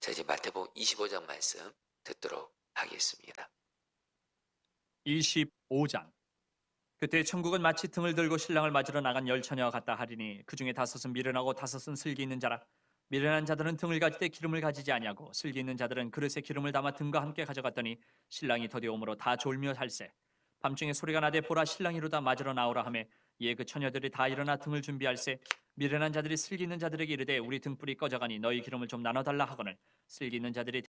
자, 이제 마태복음 25장 말씀 듣도록 하겠습니다. 25장. 그때 천국은 마치 등을 들고 신랑을 맞으러 나간 열 처녀와 같다 하리니 그 중에 다섯은 미련하고 다섯은 슬기 있는 자라. 미련한 자들은 등을 가질 때 기름을 가지지 아니하고 슬기 있는 자들은 그릇에 기름을 담아 등과 함께 가져갔더니 신랑이 더디 오므로 다 졸며 살세. 밤중에 소리가 나되 보라 신랑이 이루다 맞으러 나오라 하매 이에 그 처녀들이 다 일어나 등을 준비할세. 미련한 자들이 슬기 있는 자들에게 이르되 우리 등불이 꺼져가니 너희 기름을 좀 나눠달라 하거늘 슬기 있는 자들이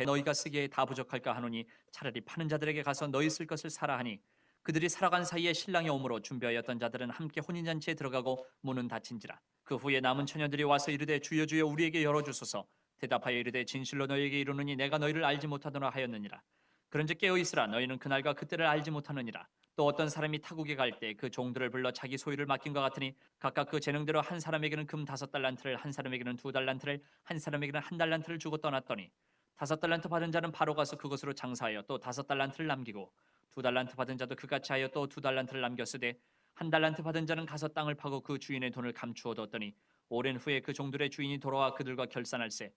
너희가 쓰기에 다 부족할까 하노니 차라리 파는 자들에게 가서 너희 쓸 것을 사라 하니 그들이 살아간 사이에 신랑이 오므로 준비하였던 자들은 함께 혼인잔치에 들어가고 문은 닫힌지라. 그 후에 남은 처녀들이 와서 이르되 주여 주여 우리에게 열어주소서. 대답하여 이르되 진실로 너희에게 이르노니 내가 너희를 알지 못하노라 하였느니라. 그런즉 깨어 있으라. 너희는 그날과 그때를 알지 못하느니라. 또 어떤 사람이 타국에 갈 때 그 종들을 불러 자기 소유를 맡긴 것 같으니 각각 그 재능대로 한 사람에게는 금 5달란트를, 한 사람에게는 2달란트를, 한 사람에게는 1달란트를 주고 떠났더니 5달란트 받은 자는 바로 가서 그것으로 장사하여 또 5달란트를 남기고 2달란트 받은 자도 그같이 하여 또 2달란트를 남겼으되 1달란트 받은 자는 가서 땅을 파고 그 주인의 돈을 감추어 뒀더니 오랜 후에 그 종들의 주인이 돌아와 그들과 결산할세.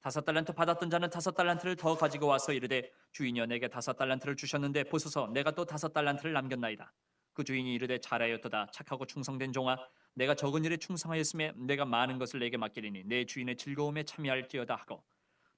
5달란트 받았던 자는 5달란트를 더 가지고 와서 이르되 주인이여 내게 5달란트를 주셨는데 보소서 내가 또 5달란트를 남겼나이다. 그 주인이 이르되 잘하였도다 착하고 충성된 종아 내가 적은 일에 충성하였음에 내가 많은 것을 내게 맡기리니 내 주인의 즐거움에 참여할지어다 하고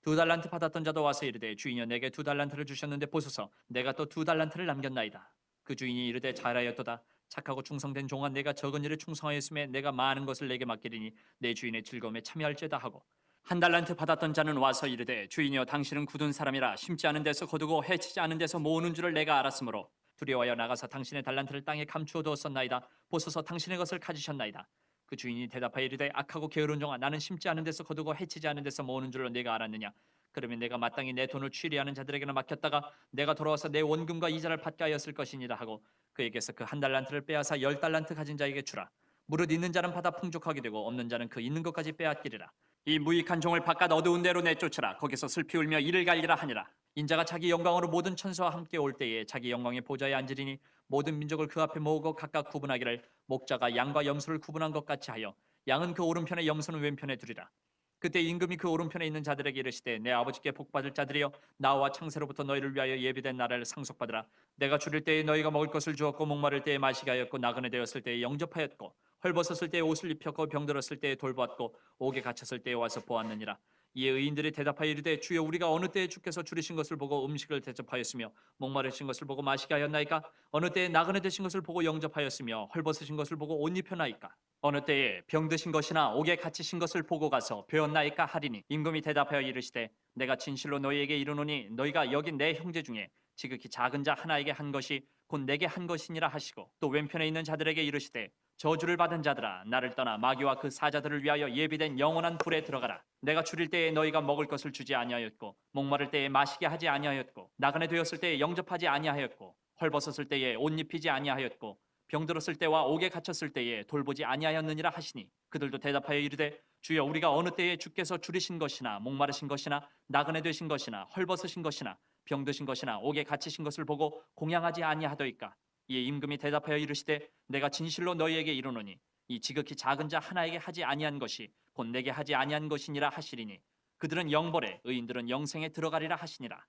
2달란트 받았던 자도 와서 이르되 주인이여 내게 2달란트를 주셨는데 보소서 내가 또 2달란트를 남겼나이다. 그 주인이 이르되 잘하였도다 착하고 충성된 종아 내가 적은 일에 충성하였음에 내가 많은 것을 내게 맡기리니 내 주인의 즐거움에 참여할지어다 하고 1달란트 받았던 자는 와서 이르되 주인이여 당신은 굳은 사람이라 심지 않은 데서 거두고 해치지 않은 데서 모으는 줄을 내가 알았으므로 두려워하여 나가서 당신의 달란트를 땅에 감추어 두었었나이다. 보소서 당신의 것을 가지셨나이다. 그 주인이 대답하여 이르되 악하고 게으른 종아 나는 심지 않은 데서 거두고 해치지 않은 데서 모으는 줄로 내가 알았느냐. 그러면 내가 마땅히 내 돈을 취리하는 자들에게나 맡겼다가 내가 돌아와서 내 원금과 이자를 받게 하였을 것이니라 하고 그에게서 그 1달란트를 빼앗아 10달란트 가진 자에게 주라. 무릇 있는 자는 받아 풍족하게 되고 없는 자는 그 있는 것까지 빼앗기리라. 이 무익한 종을 바깥 어두운 데로 내쫓으라. 거기서 슬피 울며 이를 갈리라 하니라. 인자가 자기 영광으로 모든 천사와 함께 올 때에 자기 영광의 보좌에 앉으리니 모든 민족을 그 앞에 모으고 각각 구분하기를 목자가 양과 염소를 구분한 것 같이 하여 양은 그 오른편에 염소는 왼편에 두리라. 그때 임금이 그 오른편에 있는 자들에게 이르시되 내 아버지께 복받을 자들이여 나와 창세로부터 너희를 위하여 예비된 나라를 상속받으라. 내가 줄일 때에 너희가 먹을 것을 주었고 목마를 때에 마시게 하였고 나그네 되었을 때에 영접하였고 헐벗었을 때에 옷을 입혔고 병들었을 때에 돌보았고 옥에 갇혔을 때에 와서 보았느니라. 이에 의인들이 대답하여 이르되 주여 우리가 어느 때에 주께서 줄이신 것을 보고 음식을 대접하였으며 목마르신 것을 보고 마시게 하였나이까? 어느 때에 나그네 되신 것을 보고 영접하였으며 헐벗으신 것을 보고 옷 입혔나이까? 어느 때에 병드신 것이나 옥에 갇히신 것을 보고 가서 배웠나이까 하리니 임금이 대답하여 이르시되 내가 진실로 너희에게 이르노니 너희가 여기 내 형제 중에 지극히 작은 자 하나에게 한 것이 곧 내게 한 것이니라 하시고 또 왼편에 있는 자들에게 이르시되 저주를 받은 자들아 나를 떠나 마귀와 그 사자들을 위하여 예비된 영원한 불에 들어가라. 내가 줄일 때에 너희가 먹을 것을 주지 아니하였고 목마를 때에 마시게 하지 아니하였고 나그네 되었을 때에 영접하지 아니하였고 헐벗었을 때에 옷 입히지 아니하였고 병들었을 때와 옥에 갇혔을 때에 돌보지 아니하였느니라 하시니 그들도 대답하여 이르되 주여 우리가 어느 때에 주께서 줄이신 것이나 목마르신 것이나 나그네 되신 것이나 헐벗으신 것이나 병드신 것이나 옥에 갇히신 것을 보고 공양하지 아니하더이까. 이에 임금이 대답하여 이르시되 내가 진실로 너희에게 이르노니 이 지극히 작은 자 하나에게 하지 아니한 것이 곧 내게 하지 아니한 것이니라 하시리니 그들은 영벌에 의인들은 영생에 들어가리라 하시니라.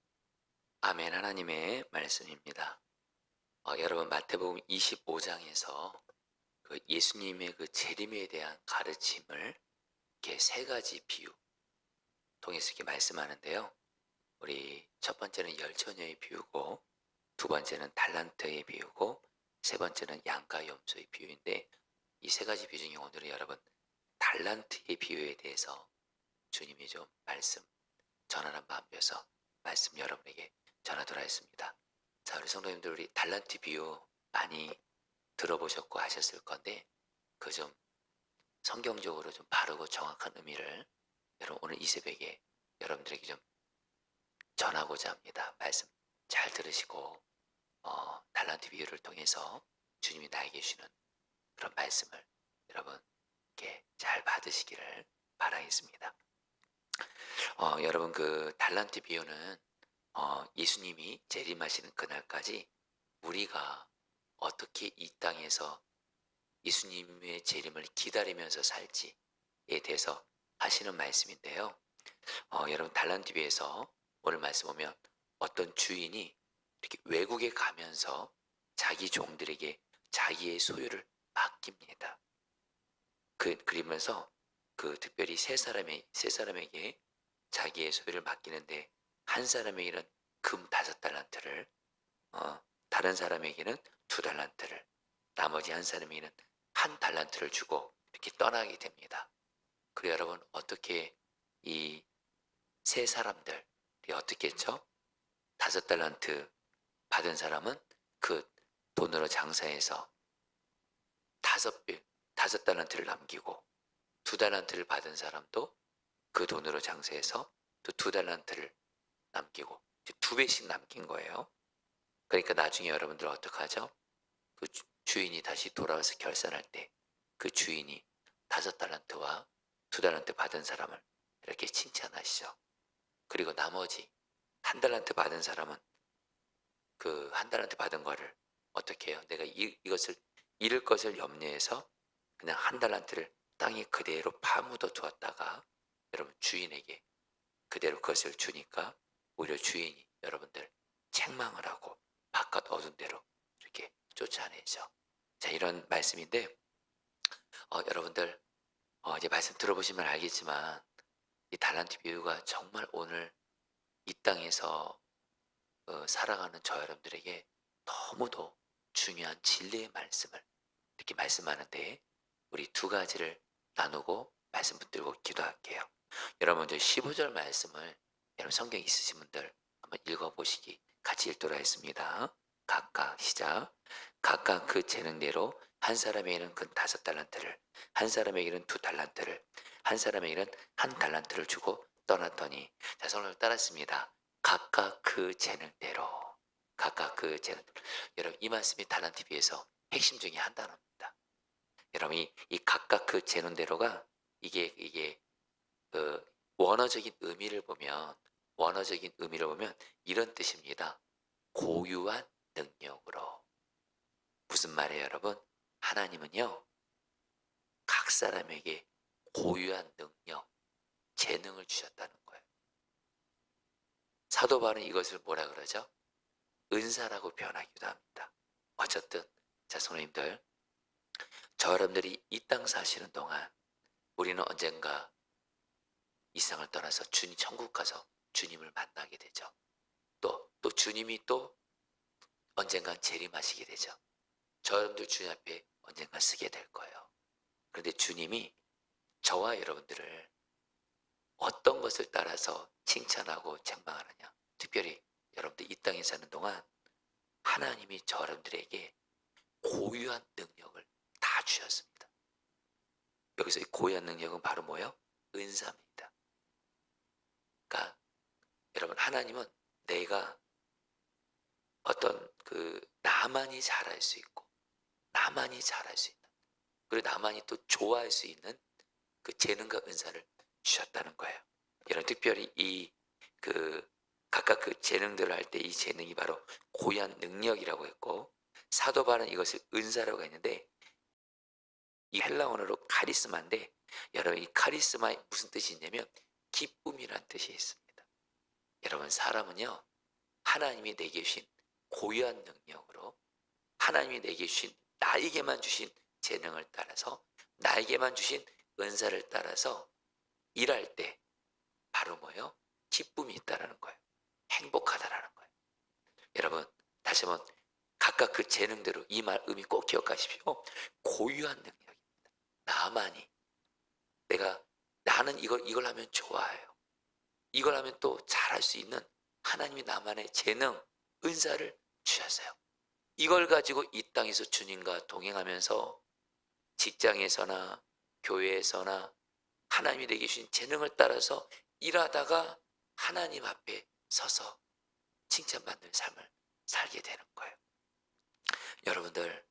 아멘. 하나님의 말씀입니다. 여러분 마태복음 25장에서 그 예수님의 그 재림에 대한 가르침을 이렇게 세 가지 비유 통해서 이렇게 말씀하는데요. 우리 첫 번째는 열 처녀의 비유고 두 번째는 달란트의 비유고 세 번째는 양과 염소의 비유인데 이 세 가지 비유 중에 오늘은 여러분 달란트의 비유에 대해서 주님이 좀 말씀 전하는 마음이어서 말씀 여러분에게 전하도록 하겠습니다. 자, 우리 성도님들 우리 달란트 비유 많이 들어보셨고 하셨을 건데 그 좀 성경적으로 좀 바르고 정확한 의미를 여러분 오늘 이 새벽에 여러분들에게 좀 전하고자 합니다. 말씀 잘 들으시고 달란트 비유를 통해서 주님이 나에게 주시는 그런 말씀을 여러분 이렇게 잘 받으시기를 바라겠습니다. 여러분 그 달란트 비유는 예수님이 재림하시는 그날까지 우리가 어떻게 이 땅에서 예수님의 재림을 기다리면서 살지에 대해서 하시는 말씀인데요. 여러분 달란트 비유에서 오늘 말씀 보면 어떤 주인이 이렇게 외국에 가면서 자기 종들에게 자기의 소유를 맡깁니다. 그러면서 특별히 세 사람에게 자기의 소유를 맡기는데 한 사람에게는 금 5달란트를, 다른 사람에게는 2달란트를, 나머지 한 사람에게는 1달란트를 주고 이렇게 떠나게 됩니다. 그리고 여러분 어떻게 이 세 사람들이 어떻게 했죠? 5달란트 받은 사람은 그 돈으로 장사해서 5달란트를 남기고 2달란트를 받은 사람도 그 돈으로 장사해서 또 2달란트를 남기고 이제 2배씩 남긴 거예요. 그러니까 나중에 여러분들 어떡하죠? 그 주인이 다시 돌아와서 결산할 때 그 주인이 5달란트와 2달란트 받은 사람을 이렇게 칭찬하시죠. 그리고 나머지 1달란트 받은 사람은 그 1달란트 받은 거를 어떻게 해요? 내가 이것을 잃을 것을 염려해서 그냥 1달란트를 땅에 그대로 파묻어 두었다가 여러분 주인에게 그대로 그것을 주니까 오히려 주인이 여러분들 책망을 하고 바깥 어두운 데로 이렇게 쫓아내죠. 자, 이런 말씀인데 여러분들 이제 말씀 들어보시면 알겠지만 이 달란트 비유가 정말 오늘 이 땅에서 살아가는 저 여러분들에게 너무도 중요한 진리의 말씀을 이렇게 말씀하는데 우리 2가지를 나누고 말씀 붙들고 기도할게요. 여러분들 15절 말씀을 여러분 성경 있으신 분들 한번 읽어보시기 같이 읽도록 하겠습니다. 각각 시작. 각각 그 재능대로 한 사람에게는 그 5달란트를, 한 사람에게는 2달란트를, 한 사람에게는 1달란트를 주고 떠났더니, 자, 성령을 따랐습니다. 각각 그 재능대로, 각각 그 재능대로. 여러분 이 말씀이 달란트 비유에서 핵심 중에 한 단어입니다. 여러분 이 각각 그 재능대로가 이게 그 원어적인 의미를 보면 이런 뜻입니다. 고유한 능력으로. 무슨 말이에요, 여러분? 하나님은요, 각 사람에게 고유한 능력, 재능을 주셨다는 거예요. 사도 바울은 이것을 뭐라 그러죠? 은사라고 표현하기도 합니다. 어쨌든 자, 성도님들, 저 여러분들이 이 땅 사시는 동안 우리는 언젠가 이 세상을 떠나서 주님 천국 가서 주님을 만나게 되죠. 또 주님이 또 언젠간 재림하시게 되죠. 저 여러분들 주님 앞에 언젠가 쓰게 될 거예요. 그런데 주님이 저와 여러분들을 어떤 것을 따라서 칭찬하고 책망하느냐. 특별히 여러분들 이 땅에 사는 동안 하나님이 저 여러분들에게 고유한 능력을 다 주셨습니다. 여기서 이 고유한 능력은 바로 뭐예요? 은사입니다. 그러니까 여러분 하나님은 내가 어떤 나만이 잘할 수 있고 나만이 잘할 수 있는 그리고 나만이 또 좋아할 수 있는 그 재능과 은사를 주셨다는 거예요. 여러분 특별히 각각 그 재능들을 할 때 이 재능이 바로 고유한 능력이라고 했고 사도 바울은 이것을 은사라고 했는데 이 헬라 언어로 카리스마인데 여러분 이 카리스마의 무슨 뜻이 있냐면 기쁨이란 뜻이 있습니다. 여러분 사람은요 하나님이 내게 주신 고유한 능력으로 하나님이 내게 주신 나에게만 주신 재능을 따라서 나에게만 주신 은사를 따라서 일할 때 바로 뭐예요? 기쁨이 있다라는 거예요. 행복하다라는 거예요. 여러분 다시 한번 각각 그 재능대로 이 말 의미 꼭 기억하십시오. 고유한 능력입니다. 나는 이걸 하면 좋아해요. 이걸 하면 또 잘할 수 있는 하나님이 나만의 재능, 은사를 주셨어요. 이걸 가지고 이 땅에서 주님과 동행하면서 직장에서나 교회에서나 하나님이 내게 주신 재능을 따라서 일하다가 하나님 앞에 서서 칭찬받는 삶을 살게 되는 거예요. 여러분들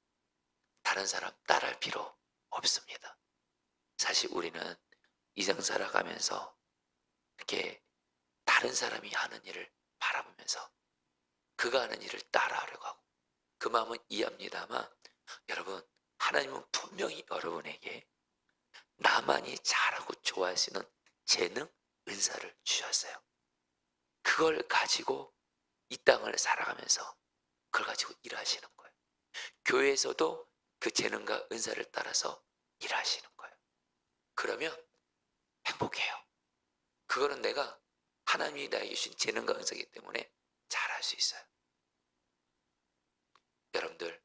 다른 사람 따라할 필요 없습니다. 사실 우리는 이생 살아가면서 이렇게 다른 사람이 하는 일을 바라보면서 그가 하는 일을 따라하려고 하고 그 마음은 이해합니다만 여러분 하나님은 분명히 여러분에게 나만이 잘하고 좋아할 수 있는 재능, 은사를 주셨어요. 그걸 가지고 이 땅을 살아가면서 그걸 가지고 일하시는 거예요. 교회에서도 그 재능과 은사를 따라서 일하시는 거예요. 그러면 행복해요. 그거는 내가 하나님이 나에게 주신 재능과 은사이기 때문에 잘할 수 있어요. 여러분들,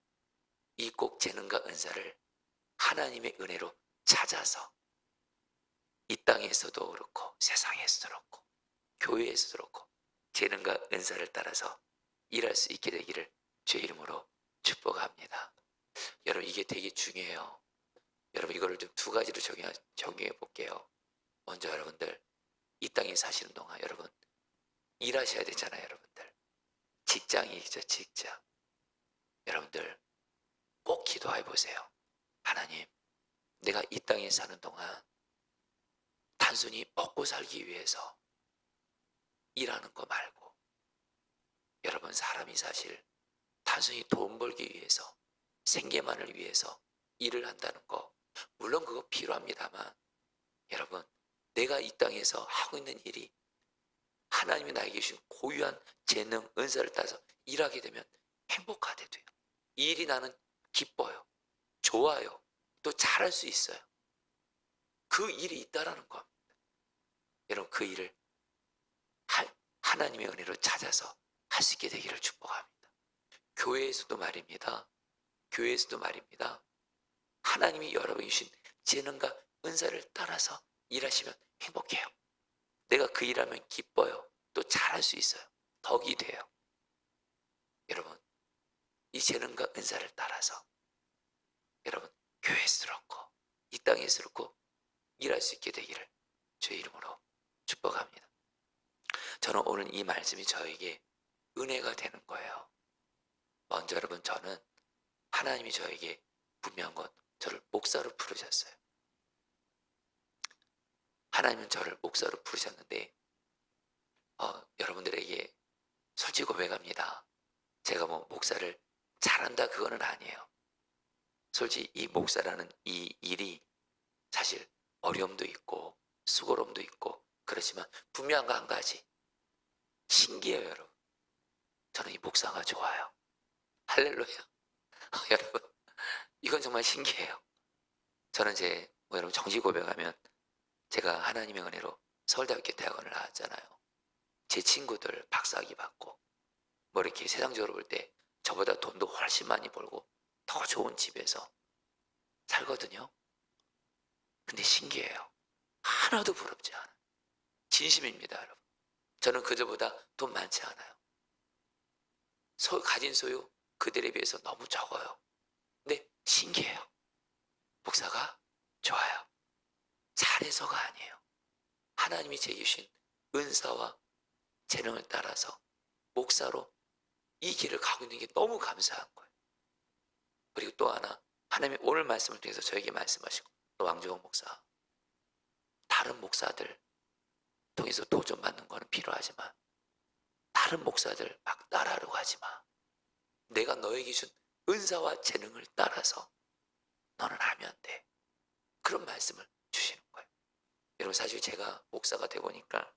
이 꼭 재능과 은사를 하나님의 은혜로 찾아서 이 땅에서도 그렇고 세상에서도 그렇고 교회에서도 그렇고 재능과 은사를 따라서 일할 수 있게 되기를 주의 이름으로 축복합니다. 여러분, 이게 되게 중요해요. 여러분, 이거를 좀 두 가지로 적용해 볼게요. 먼저 여러분들, 이 땅에 사시는 동안 여러분 일하셔야 되잖아요. 여러분들 직장이죠. 직장. 여러분들 꼭 기도해 보세요. 하나님, 내가 이 땅에 사는 동안 단순히 먹고 살기 위해서 일하는 거 말고, 여러분, 사람이 사실 단순히 돈 벌기 위해서, 생계만을 위해서 일을 한다는 거, 물론 그거 필요합니다만, 여러분, 내가 이 땅에서 하고 있는 일이 하나님이 나에게 주신 고유한 재능, 은사를 따서 일하게 되면 행복하게 돼요. 이 일이 나는 기뻐요. 좋아요. 또 잘할 수 있어요. 그 일이 있다라는 겁니다. 여러분, 그 일을 하나님의 은혜로 찾아서 할 수 있게 되기를 축복합니다. 교회에서도 말입니다. 교회에서도 말입니다. 하나님이 여러분이 주신 재능과 은사를 따라서 일하시면 행복해요. 내가 그 일하면 기뻐요. 또 잘할 수 있어요. 덕이 돼요. 여러분, 이 재능과 은사를 따라서 여러분 교회에서 그렇고 이 땅에서 그렇고 일할 수 있게 되기를 주의 이름으로 축복합니다. 저는 오늘 이 말씀이 저에게 은혜가 되는 거예요. 먼저 여러분, 저는 하나님이 저에게 분명한 건 저를 목사로 부르셨어요. 하나님은 저를 목사로 부르셨는데 여러분들에게 솔직히 고백합니다. 제가 뭐 목사를 잘한다 그거는 아니에요. 솔직히 이 목사라는 이 일이 사실 어려움도 있고 수고로움도 있고 그렇지만 분명한 거 한 가지 신기해요. 여러분, 저는 이 목사가 좋아요. 할렐루야. 여러분, 이건 정말 신기해요. 저는 여러분 정식 고백하면 제가 하나님의 은혜로 서울대학교 대학원을 나왔잖아요. 제 친구들 박사학위 받고 뭐 이렇게 세상적으로 볼 때 저보다 돈도 훨씬 많이 벌고 더 좋은 집에서 살거든요. 근데 신기해요. 하나도 부럽지 않아요. 진심입니다, 여러분. 저는 그들보다 돈 많지 않아요. 가진 소유 그들에 비해서 너무 적어요. 근데 신기해요. 목사가 좋아요. 잘해서가 아니에요. 하나님이 제게 주신 은사와 재능을 따라서 목사로 이 길을 가고 있는 게 너무 감사한 거예요. 그리고 또 하나, 하나님이 오늘 말씀을 통해서 저에게 말씀하시고, 또 왕조홍 목사, 다른 목사들 통해서 도전받는 거는 필요하지만 다른 목사들 막 따라하려고 하지 마. 내가 너에게 준 은사와 재능을 따라서 너는 하면 돼. 그런 말씀을 주시는 거예요. 여러분, 사실 제가 목사가 되고 보니까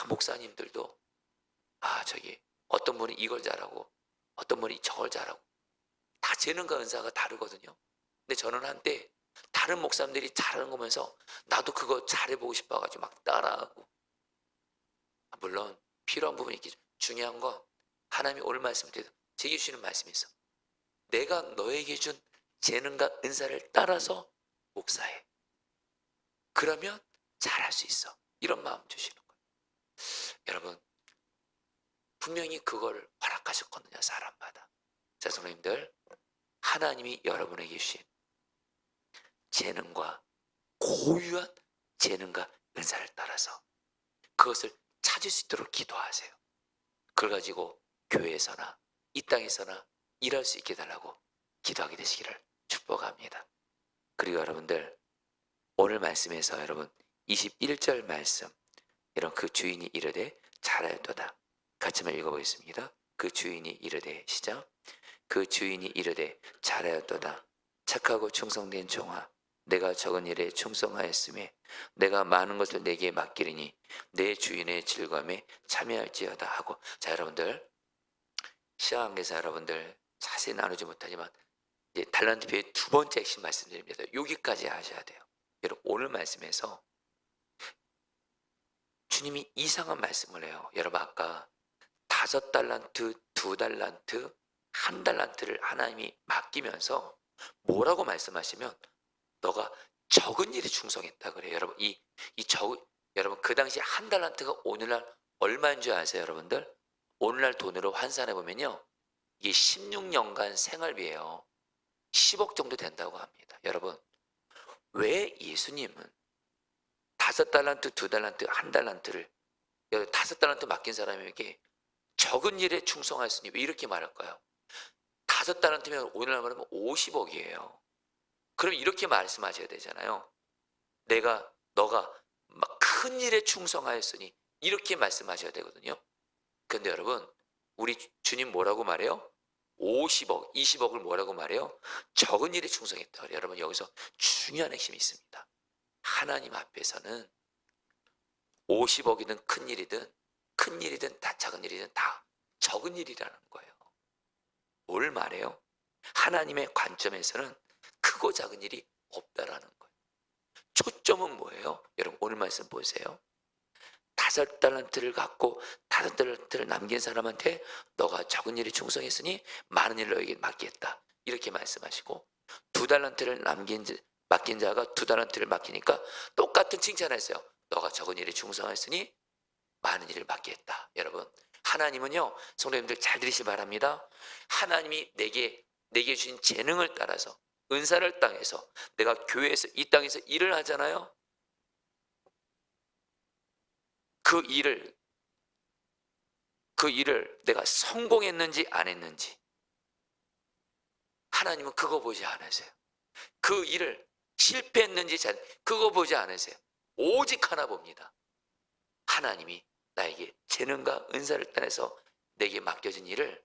목사님들도 저기 어떤 분이 이걸 잘하고 어떤 분이 저걸 잘하고 다 재능과 은사가 다르거든요. 근데 저는 한때 다른 목사님들이 잘하는 거 보면서 나도 그거 잘해보고 싶어가지고 막 따라하고, 물론 필요한 부분이 있겠죠. 중요한 건 하나님이 오늘 말씀을 드려서 제게 주시는 말씀이 있어. 내가 너에게 준 재능과 은사를 따라서 목사해. 그러면 잘할 수 있어. 이런 마음 주시는 거예요. 여러분, 분명히 그걸 허락하셨거든요. 사람마다. 자, 성도님들, 하나님이 여러분에게 주신 재능과 고유한 재능과 은사를 따라서 그것을 찾을 수 있도록 기도하세요. 그걸 가지고 교회에서나 이 땅에서나 일할 수 있게 달라고 기도하게 되시기를 축복합니다. 그리고 여러분들, 오늘 말씀에서 여러분 21절 말씀, 여러분 그 주인이 이르되 잘하였도다. 같이 한번 읽어보겠습니다. 그 주인이 이르되, 시작. 그 주인이 이르되 잘하였도다. 착하고 충성된 종아, 내가 적은 일에 충성하였음에 내가 많은 것을 내게 맡기리니 내 주인의 즐거움에 참여할지어다 하고. 자, 여러분들 시간관계상 여러분들 자세히 나누지 못하지만 이제 달란트 비유의 두 번째 핵심 말씀드립니다. 여기까지 하셔야 돼요. 여러분 오늘 말씀에서 주님이 이상한 말씀을 해요. 여러분 아까 5달란트, 2달란트, 1달란트를 하나님이 맡기면서 뭐라고 말씀하시면 너가 적은 일에 충성했다 그래요. 여러분 여러분 그 당시 1달란트가 오늘날 얼마인 줄 아세요, 여러분들? 오늘날 돈으로 환산해 보면요, 이게 16년간 생활비예요. 10억 정도 된다고 합니다. 여러분 왜 예수님은 5달란트, 2달란트, 1달란트를 5달란트 맡긴 사람에게 적은 일에 충성하였으니 왜 이렇게 말할까요? 5달란트면 오늘날 말하면 50억이에요. 그럼 이렇게 말씀하셔야 되잖아요. 너가 막 큰 일에 충성하였으니 이렇게 말씀하셔야 되거든요. 근데 여러분 우리 주님 뭐라고 말해요? 50억, 20억을 뭐라고 말해요? 적은 일에 충성했다. 여러분 여기서 중요한 핵심이 있습니다. 하나님 앞에서는 50억이든 큰 일이든 다 작은 일이든 다 적은 일이라는 거예요. 뭘 말해요? 하나님의 관점에서는 크고 작은 일이 없다라는 거예요. 초점은 뭐예요? 여러분 오늘 말씀 보세요. 5달란트를 갖고 5달란트를 남긴 사람한테 너가 적은 일에 충성했으니 많은 일을 너에게 맡기겠다 이렇게 말씀하시고, 2달란트를 맡긴 자가 2달란트를 맡기니까 똑같은 칭찬을 했어요. 너가 적은 일에 충성했으니 많은 일을 맡기겠다. 여러분 하나님은요, 성도님들 잘 들으시기 바랍니다. 하나님이 내게 주신 재능을 따라서 은사를 땅에서 내가 교회에서 이 땅에서 일을 하잖아요. 그 일을 내가 성공했는지 안 했는지 하나님은 그거 보지 않으세요. 그 일을 실패했는지 그거 보지 않으세요. 오직 하나 봅니다. 하나님이 나에게 재능과 은사를 따라서 내게 맡겨진 일을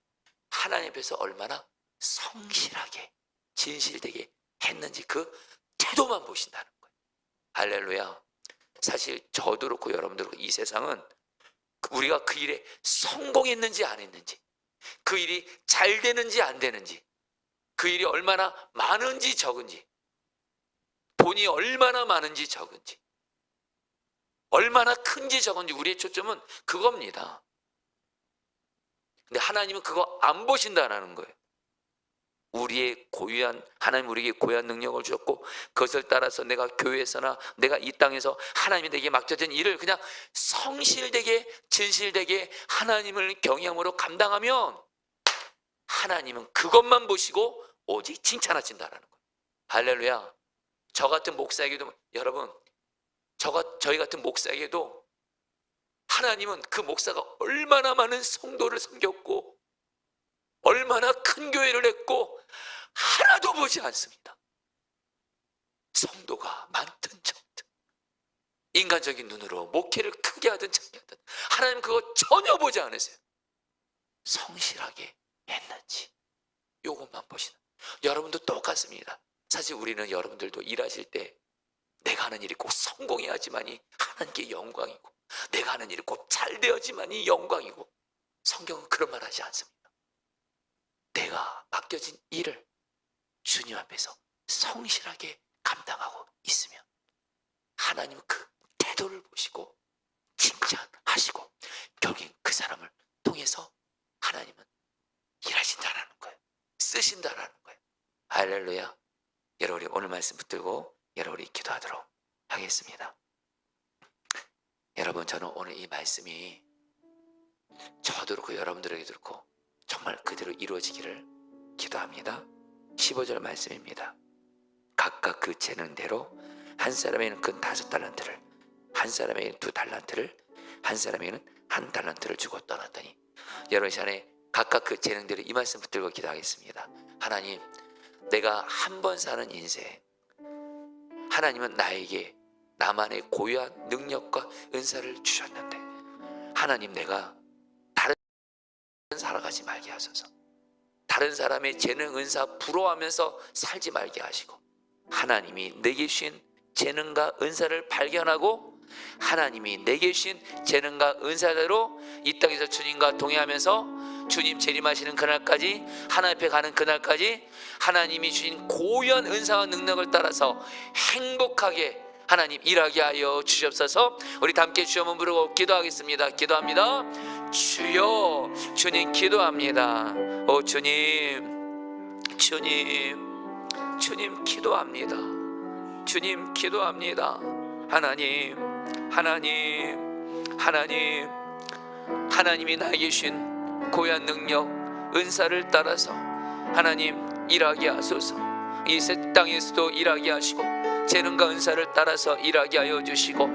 하나님 앞에서 얼마나 성실하게 진실되게 했는지 그 태도만 보신다는 거예요. 할렐루야. 사실 저도 그렇고 여러분도 그렇고 이 세상은 우리가 그 일에 성공했는지 안 했는지, 그 일이 잘 되는지 안 되는지, 그 일이 얼마나 많은지 적은지, 돈이 얼마나 많은지 적은지, 얼마나 큰지 적은지, 우리의 초점은 그겁니다. 근데 하나님은 그거 안 보신다라는 거예요. 하나님 우리에게 고유한 능력을 주셨고 그것을 따라서 내가 교회에서나 내가 이 땅에서 하나님이 내게 맡겨진 일을 그냥 성실되게 진실되게 하나님을 경외함으로 감당하면 하나님은 그것만 보시고 오직 칭찬하신다라는 거예요. 할렐루야. 저 같은 목사에게도 여러분 저희 같은 목사에게도 하나님은 그 목사가 얼마나 많은 성도를 섬겼고 얼마나 큰 교회를 했고 하나도 보지 않습니다. 성도가 많든 적든 인간적인 눈으로 목회를 크게 하든 작게 하든 하나님 그거 전혀 보지 않으세요. 성실하게 했는지 요것만 보시는. 여러분도 똑같습니다. 사실 우리는 여러분들도 일하실 때 내가 하는 일이 꼭 성공해야지만이 하나님께 영광이고 내가 하는 일이 꼭 잘 되어야지만이 영광이고, 성경은 그런 말 하지 않습니다. 내가 맡겨진 일을 주님 앞에서 성실하게 감당하고 있으면 하나님은 그 태도를 보시고 칭찬하시고 결국엔 그 사람을 통해서 하나님은 일하신다라는 거예요. 쓰신다라는 거예요. 할렐루야. 여러분 우리 오늘 말씀 붙들고 여러분이 기도하도록 하겠습니다. 여러분 저는 오늘 이 말씀이 저도 그렇고 여러분들에게도 그렇고 정말 그대로 이루어지기를 기도합니다. 15절 말씀입니다. 각각 그 재능대로 한 사람에게는 큰 5달란트를, 한 사람에게는 2달란트를, 한 사람에게는 1달란트를 주고 떠났더니. 여러분 시간에 각각 그 재능대로 이 말씀 붙들고 기도하겠습니다. 하나님, 내가 한 번 사는 인생, 하나님은 나에게 나만의 고유한 능력과 은사를 주셨는데 하나님 내가 다른 살아가지 말게 하소서. 다른 사람의 재능 은사 부러워하면서 살지 말게 하시고 하나님이 내게 주신 재능과 은사를 발견하고 하나님이 내게 주신 재능과 은사대로 이 땅에서 주님과 동행하면서 주님 재림하시는 그날까지, 하나님 앞에 가는 그날까지 하나님이 주신 고유한 은사와 능력을 따라서 행복하게 하나님 일하게 하여 주시옵소서. 우리 다 함께 주여 한번 부르고 기도하겠습니다. 기도합니다. 주여, 주님 기도합니다. 오 주님, 주님 기도합니다. 주님 기도합니다. 하나님이 나에게 주신 고유한 능력, 은사를 따라서 하나님 일하게 하소서. 이 새 땅에서도 일하게 하시고 재능과 은사를 따라서 일하게 하여 주시고,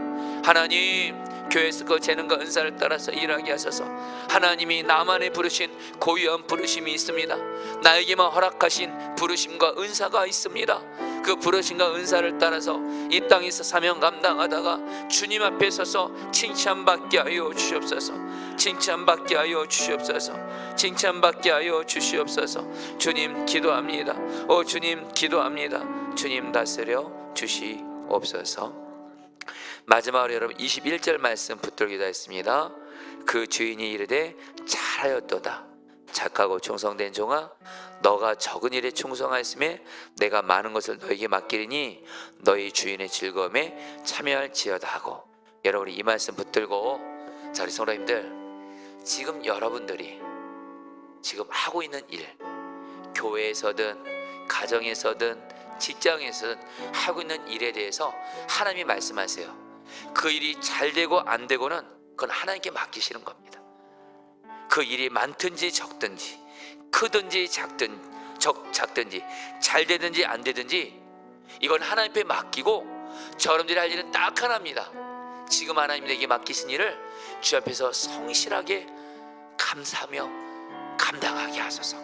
하나님 교회에서 그 재능과 은사를 따라서 일하게 하소서. 하나님이 나만의 부르신 고유한 부르심이 있습니다. 나에게만 허락하신 부르심과 은사가 있습니다. 그 부르심과 은사를 따라서 이 땅에서 사명 감당하다가 주님 앞에 서서 칭찬받게 하여 주시옵소서. 칭찬받게 하여 주시옵소서. 칭찬받게 하여 주시옵소서. 주님 기도합니다. 오 주님 기도합니다. 주님 다스려 주시옵소서. 마지막으로 여러분 21절 말씀 붙들기도 했습니다. 그 주인이 이르되 잘하였도다. 착하고 충성된 종아, 너가 적은 일에 충성하였음에 내가 많은 것을 너에게 맡기리니 너희 주인의 즐거움에 참여할지어다 하고. 여러분이 이 말씀 붙들고, 자 우리 성도님들, 지금 여러분들이 지금 하고 있는 일, 교회에서든 가정에서든 직장에서든 하고 있는 일에 대해서 하나님이 말씀하세요. 그 일이 잘 되고 안 되고는 그건 하나님께 맡기시는 겁니다. 그 일이 많든지 적든지, 크든지 작든지, 잘 되든지 안 되든지 이건 하나님께 맡기고, 여러분들이 할 일은 딱 하나입니다. 지금 하나님 내게 맡기신 일을 주 앞에서 성실하게 감사하며 감당하게 하소서.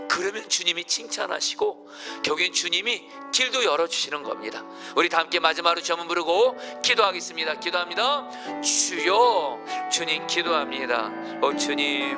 그러면 주님이 칭찬하시고 결국엔 주님이 길도 열어주시는 겁니다. 우리 다 함께 마지막으로 주 한번 부르고 기도하겠습니다. 기도합니다. 주여, 주님 기도합니다. 오 주님,